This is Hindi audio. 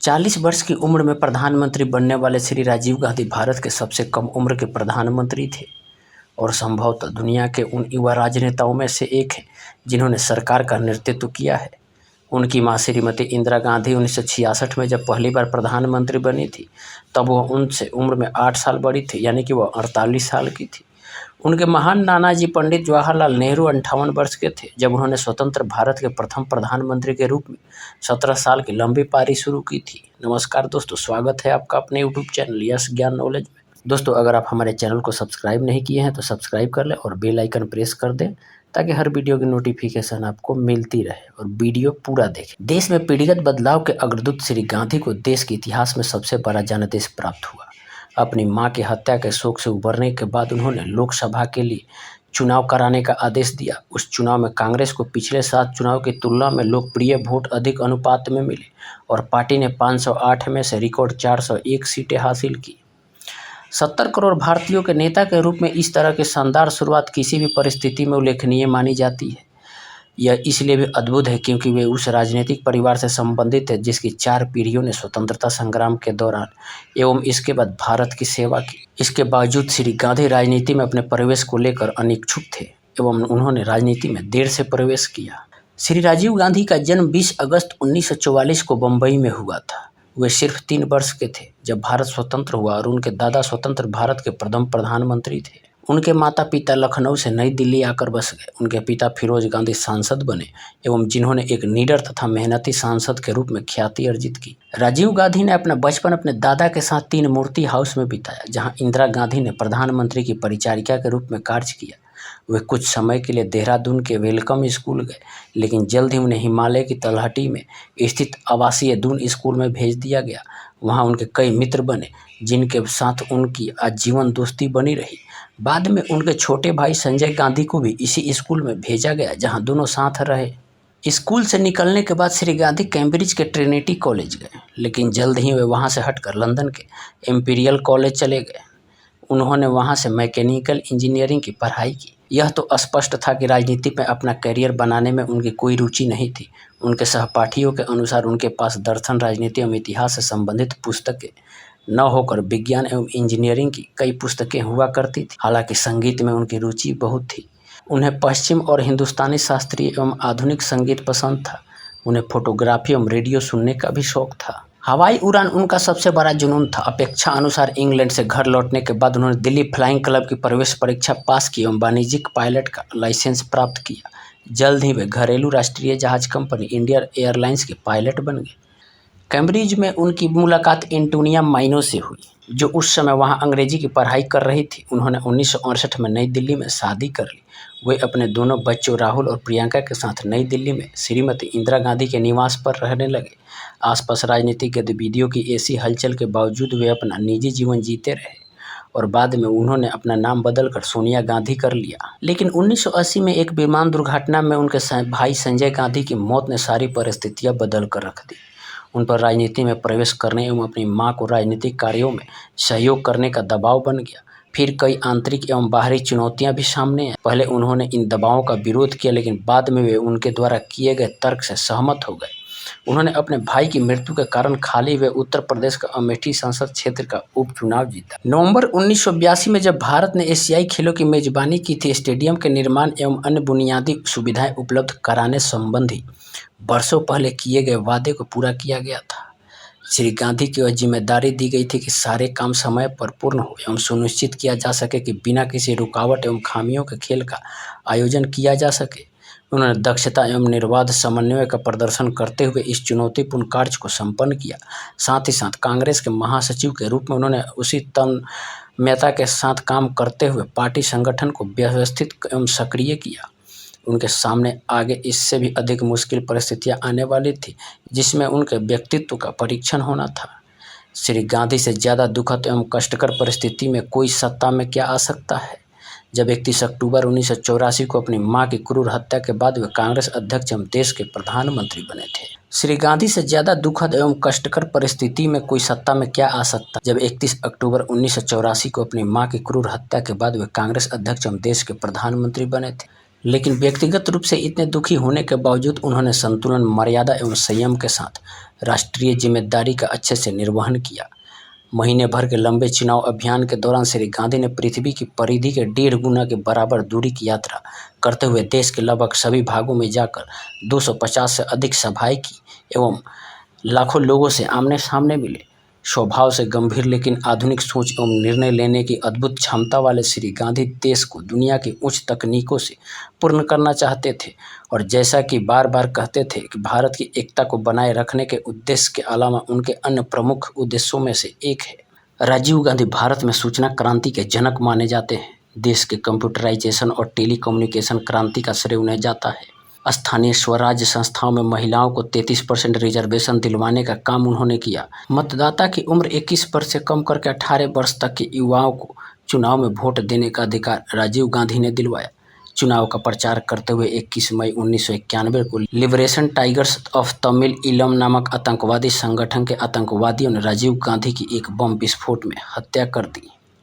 40 वर्ष की उम्र में प्रधानमंत्री बनने वाले श्री राजीव गांधी भारत के सबसे कम उम्र के प्रधानमंत्री थे और संभवतः दुनिया के उन युवा राजनेताओं में से एक हैं जिन्होंने सरकार का नेतृत्व किया है। उनकी मां श्रीमती इंदिरा गांधी 1966 में जब पहली बार प्रधानमंत्री बनी थी तब वह उनसे उम्र में 8 साल बड़ी थी, यानी कि वह 48 साल की थी। उनके महान नानाजी पंडित जवाहरलाल नेहरू 58 वर्ष के थे जब उन्होंने स्वतंत्र भारत के प्रथम प्रधानमंत्री के रूप में 17 साल की लंबी पारी शुरू की थी। नमस्कार दोस्तों, स्वागत है आपका अपने यूट्यूब चैनल यस ज्ञान नॉलेज में। दोस्तों, अगर आप हमारे चैनल को सब्सक्राइब नहीं किए हैं तो सब्सक्राइब कर लें और बेल आइकन प्रेस कर दें ताकि हर वीडियो की नोटिफिकेशन आपको मिलती रहे और वीडियो पूरा देखें। देश में पीढ़िगत बदलाव के अग्रदूत श्री गांधी को देश के इतिहास में सबसे बड़ा जनादेश प्राप्त हुआ। अपनी मां की हत्या के शोक से उबरने के बाद उन्होंने लोकसभा के लिए चुनाव कराने का आदेश दिया। उस चुनाव में कांग्रेस को पिछले 7 चुनाव की तुलना में लोकप्रिय वोट अधिक अनुपात में मिले और पार्टी ने 508 में से रिकॉर्ड 401 सीटें हासिल की। 70 करोड़ भारतीयों के नेता के रूप में इस तरह की शानदार शुरुआत किसी भी परिस्थिति में उल्लेखनीय मानी जाती है। यह इसलिए भी अद्भुत है क्योंकि वे उस राजनीतिक परिवार से संबंधित है जिसकी 4 पीढ़ियों ने स्वतंत्रता संग्राम के दौरान एवं इसके बाद भारत की सेवा की। इसके बावजूद श्री गांधी राजनीति में अपने प्रवेश को लेकर अनिच्छुक थे एवं उन्होंने राजनीति में देर से प्रवेश किया। श्री राजीव गांधी का जन्म 20 अगस्त 1944 को बम्बई में हुआ था। वे सिर्फ 3 वर्ष के थे जब भारत स्वतंत्र हुआ और उनके दादा स्वतंत्र भारत के प्रथम प्रधानमंत्री थे। उनके माता पिता लखनऊ से नई दिल्ली आकर बस गए। उनके पिता फिरोज गांधी सांसद बने एवं जिन्होंने एक निडर तथा मेहनती सांसद के रूप में ख्याति अर्जित की। राजीव गांधी ने अपना बचपन अपने दादा के साथ 3 मूर्ति हाउस में बिताया जहां इंदिरा गांधी ने प्रधानमंत्री की परिचारिका के रूप में कार्य किया। वे कुछ समय के लिए देहरादून के वेलकम स्कूल गए, लेकिन जल्द ही उन्हें हिमालय की तलहटी में स्थित आवासीय दून स्कूल में भेज दिया गया। वहां उनके कई मित्र बने जिनके साथ उनकी आजीवन दोस्ती बनी रही। बाद में उनके छोटे भाई संजय गांधी को भी इसी स्कूल में भेजा गया जहां दोनों साथ रहे। स्कूल से निकलने के बाद श्री गांधी कैम्ब्रिज के ट्रिनिटी कॉलेज गए, लेकिन जल्द ही वे वहां से हटकर लंदन के इंपीरियल कॉलेज चले गए। उन्होंने वहां से मैकेनिकल इंजीनियरिंग की पढ़ाई की। यह तो स्पष्ट था कि राजनीति में अपना करियर बनाने में उनकी कोई रुचि नहीं थी। उनके सहपाठियों के अनुसार उनके पास दर्शन, राजनीति एवं इतिहास से संबंधित पुस्तकें न होकर विज्ञान एवं इंजीनियरिंग की कई पुस्तकें हुआ करती थी। हालांकि संगीत में उनकी रुचि बहुत थी। उन्हें पश्चिम और हिंदुस्तानी शास्त्रीय एवं आधुनिक संगीत पसंद था। उन्हें फोटोग्राफी एवं रेडियो सुनने का भी शौक था। हवाई उड़ान उनका सबसे बड़ा जुनून था। अपेक्षा अनुसार इंग्लैंड से घर लौटने के बाद उन्होंने दिल्ली फ्लाइंग क्लब की प्रवेश परीक्षा पास की एवं वाणिज्यिक पायलट का लाइसेंस प्राप्त किया। जल्द ही वे घरेलू राष्ट्रीय जहाज कंपनी इंडियन एयरलाइंस के पायलट बन गए। कैम्ब्रिज में उनकी मुलाकात एंटोनिया माइनो से हुई, जो उस समय वहां अंग्रेजी की पढ़ाई कर रही थी। उन्होंने 1968 में नई दिल्ली में शादी कर ली। वे अपने दोनों बच्चों राहुल और प्रियंका के साथ नई दिल्ली में श्रीमती इंदिरा गांधी के निवास पर रहने लगे। आसपास राजनीतिक गतिविधियों की ऐसी हलचल के बावजूद वे अपना निजी जीवन जीते रहे और बाद में उन्होंने अपना नाम बदलकर सोनिया गांधी कर लिया। लेकिन 1980 में एक विमान दुर्घटना में उनके भाई संजय गांधी की मौत ने सारी परिस्थितियां बदल कर रख दी। उन पर राजनीति में प्रवेश करने एवं अपनी मां को राजनीतिक कार्यों में सहयोग करने का दबाव बन गया। फिर कई आंतरिक एवं बाहरी चुनौतियां भी सामने आई। पहले उन्होंने इन दबावों का विरोध किया, लेकिन बाद में वे उनके द्वारा किए गए तर्क से सहमत हो गए। उन्होंने अपने भाई की मृत्यु के कारण खाली हुए उत्तर प्रदेश का अमेठी संसद क्षेत्र का उपचुनाव जीता। नवंबर 1982 में जब भारत ने एशियाई खेलों की मेजबानी की थी, स्टेडियम के निर्माण एवं अन्य बुनियादी सुविधाएं उपलब्ध कराने संबंधी वर्षों पहले किए गए वादे को पूरा किया गया था। श्री गांधी की वह जिम्मेदारी दी गई थी कि सारे काम समय पर पूर्ण हो एवं सुनिश्चित किया जा सके कि बिना किसी रुकावट एवं खामियों के खेल का आयोजन किया जा सके। उन्होंने दक्षता एवं निर्बाध समन्वय का प्रदर्शन करते हुए इस चुनौतीपूर्ण कार्य को संपन्न किया। साथ ही साथ कांग्रेस के महासचिव के रूप में उन्होंने उसी तन्मयता के साथ काम करते हुए पार्टी संगठन को व्यवस्थित एवं सक्रिय किया। उनके सामने आगे इससे भी अधिक मुश्किल परिस्थितियां आने वाली थी, जिसमें उनके व्यक्तित्व का परीक्षण होना था। श्री गांधी से ज़्यादा दुखद एवं कष्टकर परिस्थिति में कोई सत्ता में क्या आ सकता है। जब 31 अक्टूबर 1984 को अपनी मां की क्रूर हत्या के बाद वे कांग्रेस अध्यक्ष एवं देश के प्रधानमंत्री बने थे। श्री गांधी से ज़्यादा दुखद एवं कष्टकर परिस्थिति में कोई सत्ता में क्या आ सकता। जब 31 अक्टूबर 1984 को अपनी मां की क्रूर हत्या के बाद वे कांग्रेस अध्यक्ष एवं देश के प्रधानमंत्री बने थे। लेकिन व्यक्तिगत रूप से इतने दुखी होने के बावजूद उन्होंने संतुलन, मर्यादा एवं संयम के साथ राष्ट्रीय जिम्मेदारी का अच्छे से निर्वहन किया। महीने भर के लंबे चुनाव अभियान के दौरान श्री गांधी ने पृथ्वी की परिधि के 1.5 गुना के बराबर दूरी की यात्रा करते हुए देश के लगभग सभी भागों में जाकर 250 से अधिक सभाएं की एवं लाखों लोगों से आमने सामने मिले। स्वभाव से गंभीर लेकिन आधुनिक सोच एवं निर्णय लेने की अद्भुत क्षमता वाले श्री गांधी देश को दुनिया की उच्च तकनीकों से पूर्ण करना चाहते थे और जैसा कि बार बार कहते थे कि भारत की एकता को बनाए रखने के उद्देश्य के अलावा उनके अन्य प्रमुख उद्देश्यों में से एक है। राजीव गांधी भारत में सूचना क्रांति के जनक माने जाते हैं। देश के कंप्यूटराइजेशन और टेलीकम्युनिकेशन क्रांति का श्रेय उन्हें जाता है। स्थानीय स्वराज्य संस्थाओं में महिलाओं को 33% रिजर्वेशन दिलवाने का काम उन्होंने किया। मतदाता की उम्र 21 वर्ष से कम करके 18 वर्ष तक के युवाओं को चुनाव में वोट देने का अधिकार राजीव गांधी ने दिलवाया। चुनाव का प्रचार करते हुए 21 मई 1991 को लिबरेशन टाइगर्स ऑफ तमिल इलम नामक आतंकवादी संगठन के आतंकवादियों ने राजीव गांधी की एक बम विस्फोट में हत्या कर दी।